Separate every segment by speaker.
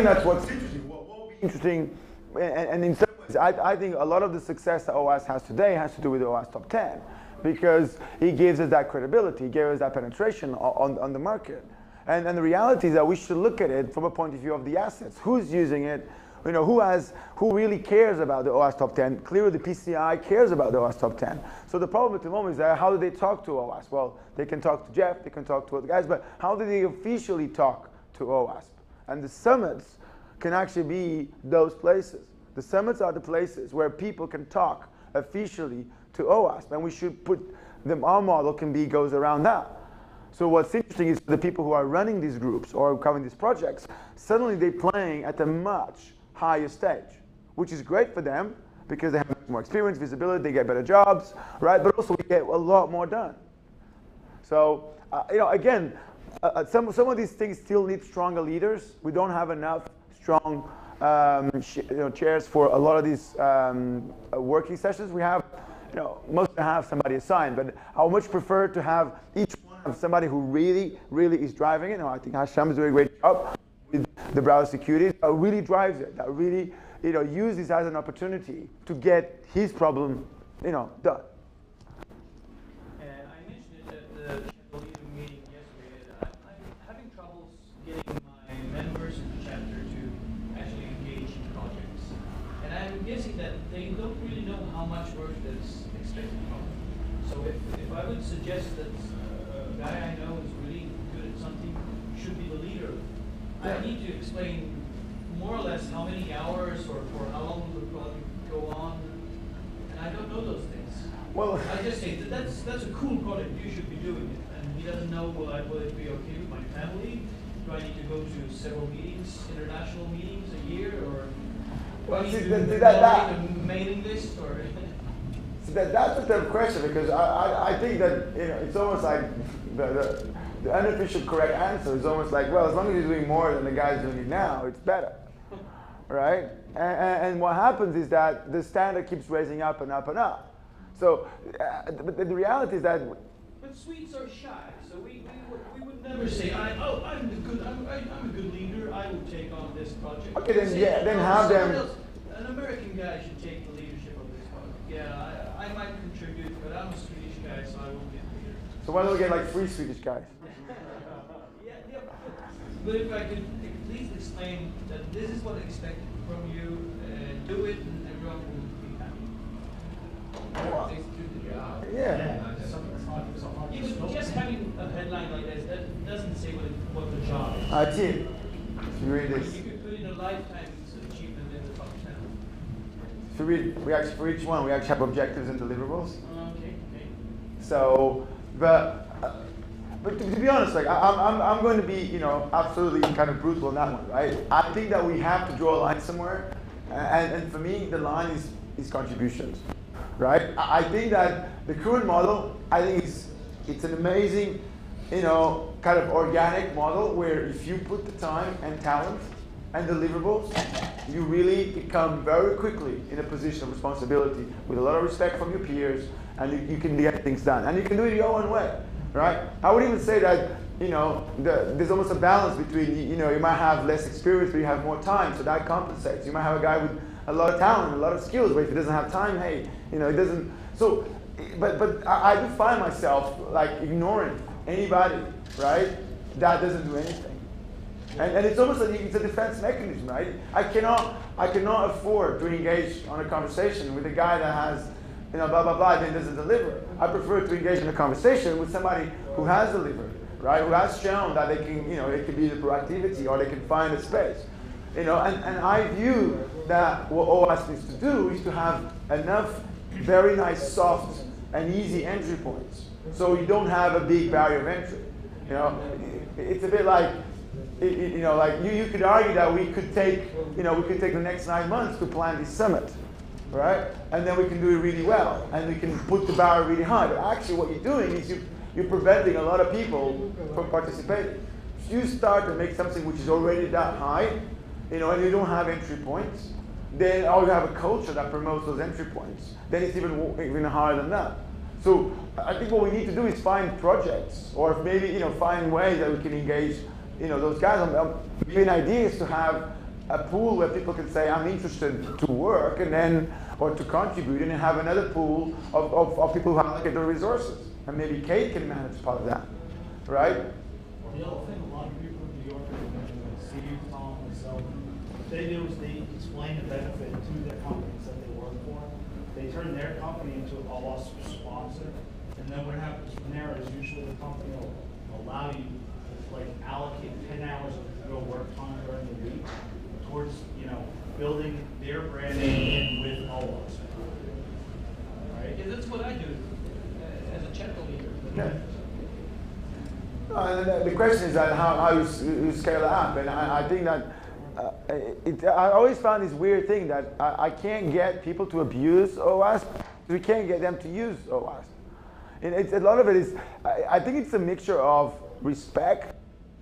Speaker 1: think that's what's interesting. What will be interesting, and in some ways, I think a lot of the success that OWASP has today has to do with the OWASP Top 10, because it gives us that credibility, it gives us that penetration on the market. And the reality is that we should look at it from a point of view of the assets. Who's using it? You know, who really cares about the OWASP Top 10? Clearly the PCI cares about the OWASP Top 10. So the problem at the moment is that how do they talk to OWASP? Well, they can talk to Jeff, they can talk to other guys, but how do they officially talk to OWASP? And the summits can actually be those places. The summits are the places where people can talk officially to OWASP, and we should put them, our model goes around that. So what's interesting is the people who are running these groups or covering these projects, suddenly they're playing at a much higher stage, which is great for them because they have more experience, visibility, they get better jobs, right? But also we get a lot more done. So, you know, again, some of these things still need stronger leaders. We don't have enough strong chairs for a lot of these working sessions. We have, you know, most of them have somebody assigned, but I would much prefer to have each one of somebody who really is driving it. You know, I think Hasham is doing a great job with the browser security. That really drives it. That really, you know, uses as an opportunity to get his problem, you know, done.
Speaker 2: I mentioned it at the chapter leader meeting yesterday. I'm having troubles getting my members in the chapter to actually engage in projects, and I'm guessing that they don't really know how much work that's expected from them. So if I would suggest that a guy I know is really good at something should be the leader, I need to explain more or less how many hours or for how long will the project go on, and I don't know those things.
Speaker 1: Well,
Speaker 2: I just say that's a cool project. You should be doing it, and he doesn't know. Will it be okay with my family? Do I need to go to several meetings, international meetings a year, or do I need to moderate a mailing list, or?
Speaker 1: That's a tough question, because I think that, you know, it's almost like the unofficial correct answer is almost like, well, as long as you're doing more than the guy's doing it now, it's better, right? And what happens is that the standard keeps raising up and up and up. So but the reality is that.
Speaker 2: But Swedes are shy, so we would never say, I'm a good leader. I will take on this project.
Speaker 1: Okay, then have them.
Speaker 2: Else, an American guy should take the leadership of this project. Yeah, I might contribute, but I'm a Swedish guy, so I won't be the leader.
Speaker 1: So why don't we get like 3 Swedish guys?
Speaker 2: Yeah, but if I could please explain that this is what is expected from you, do it, and everyone will be happy.
Speaker 1: Well,
Speaker 2: yeah. But just having a headline like this, that doesn't say what the job is.
Speaker 1: Team, if you read this.
Speaker 2: You could put in a lifetime achievement in the top 10.
Speaker 1: To read, for each one, we actually have objectives and deliverables.
Speaker 2: Okay.
Speaker 1: So, but to be honest, like I'm going to be, you know, absolutely kind of brutal on that one, right? I think that we have to draw a line somewhere, and for me, the line is contributions, right? I think that the current model, I think it's an amazing, you know, kind of organic model where if you put the time and talent and deliverables, you really become very quickly in a position of responsibility with a lot of respect from your peers, and you can get things done. And you can do it your own way, right? I would even say that, you know, there's almost a balance between, you know, you might have less experience, but you have more time, so that compensates. You might have a guy with a lot of talent, a lot of skills, but if he doesn't have time, hey, you know, it doesn't. So, but I do find myself like ignoring anybody, right, that doesn't do anything. And it's almost like it's a defense mechanism, right? I cannot afford to engage on a conversation with a guy that has, you know, blah, blah, blah, then doesn't deliver. I prefer to engage in a conversation with somebody who has delivered, right? Who has shown that they can, you know, it could be the proactivity or they can find a space. You know, and I view that what OWASP needs to do is to have enough very nice, soft, and easy entry points. So you don't have a big barrier of entry. You know, it's a bit like, you know, like you could argue that we could take, you know, we could take the next 9 months to plan this summit, right? And then we can do it really well, and we can put the barrier really high. But actually, what you're doing is you're preventing a lot of people from participating. If you start to make something which is already that high, you know, and you don't have entry points, then or you have a culture that promotes those entry points, then it's even higher than that. So I think what we need to do is find projects, or maybe, you know, find ways that we can engage, you know, those guys. Maybe an idea is to have a pool where people can say, I'm interested to work, and then, or to contribute, and then have another pool of people who allocate the resources. And maybe Kate can manage part of that, right?
Speaker 3: The other thing a lot of people in New York are doing, Steve, Tom, myself, what they do is they explain the benefit to their companies that they work for. They turn their company into a OWASP sponsor, and then what happens from there is usually the company will allow you to like allocate 10 hours of your work time during the week towards, building their brand name with OWASP. Right?
Speaker 2: Yeah, that's what I do as a chapter leader.
Speaker 1: Yeah. The question is that how you scale it up, and I think that I always found this weird thing that I can't get people to abuse OWASP. We can't get them to use OWASP. And a lot of it is, I think it's a mixture of respect,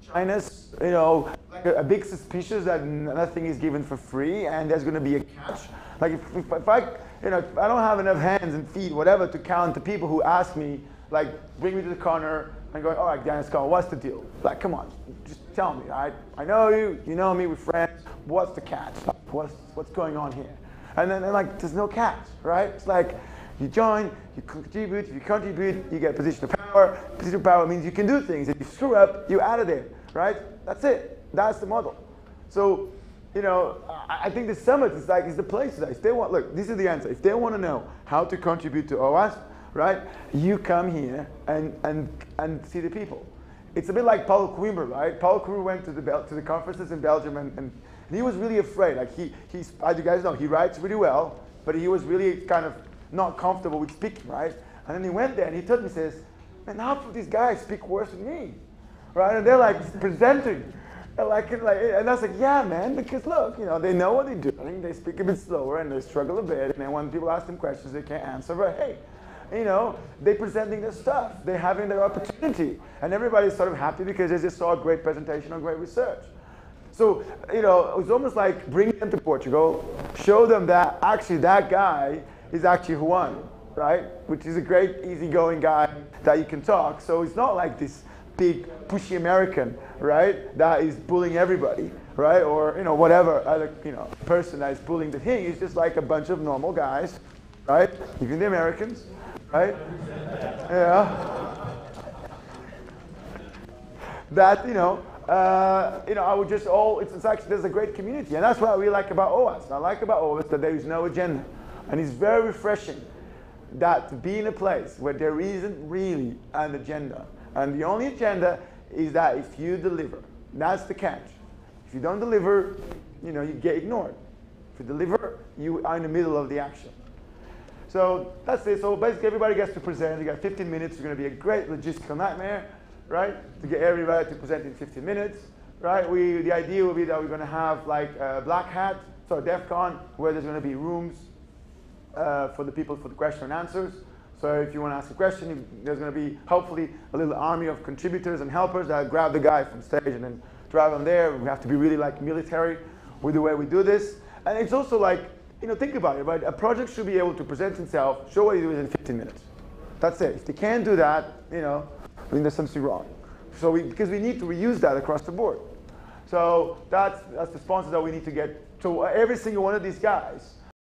Speaker 1: shyness, like a big suspicion that nothing is given for free, and there's going to be a catch. Like if I don't have enough hands and feet, whatever, to count the people who ask me, like, bring me to the corner and go, all right, Dinis, what's the deal? Like, come on, just tell me, all right? I know you, you know me, we're friends. What's the catch? What's going on here? And then like, there's no catch, right? It's like, you join, you contribute. If you contribute, you get position of power. Position of power means you can do things. If you screw up, you're out of there, right? That's it. That's the model. So, I think the summit is the place today. If they want, look, this is the answer. If they want to know how to contribute to OWASP, right? You come here and see the people. It's a bit like Paulo Coimbra, right? Paulo Coimbra went to the conferences in Belgium, and he was really afraid. Like he's, as you guys know, he writes really well, but he was really kind of not comfortable with speaking, right? And then he went there and he told me, he says, man, half of these guys speak worse than me, right? And they're like presenting, and I was like, yeah, man, because look, they know what they're doing. They speak a bit slower and they struggle a bit, and then when people ask them questions, they can't answer. But hey, they're presenting their stuff. They're having their opportunity, and everybody's sort of happy because they just saw a great presentation or great research. So, it was almost like bringing them to Portugal, show them that actually that guy is actually Juan, right? Which is a great, easygoing guy that you can talk. So it's not like this big, pushy American, right? That is bullying everybody, right? Or, whatever other, person that is bullying the thing. It's just like a bunch of normal guys, right? Even the Americans, right? Yeah. That, I would just it's actually, there's a great community. And that's what we like about OWASP. I like about OWASP that there is no agenda. And it's very refreshing that to be in a place where there isn't really an agenda. And the only agenda is that if you deliver, that's the catch. If you don't deliver, you get ignored. If you deliver, you are in the middle of the action. So that's it. So basically everybody gets to present. You got 15 minutes. It's going to be a great logistical nightmare, right? To get everybody to present in 15 minutes, right? The idea will be that we're going to have like a black hat, so DEF CON, where there's going to be rooms for the people for the question and answers. So if you want to ask a question, there's going to be hopefully a little army of contributors and helpers that grab the guy from stage and then drive him there. We have to be really like military with the way we do this. And it's also like, think about it, right? A project should be able to present itself, show what you do in 15 minutes. That's it. If they can't do that, I think there's something wrong. So because we need to reuse that across the board. So that's the sponsor that we need to get. So every single one of these guys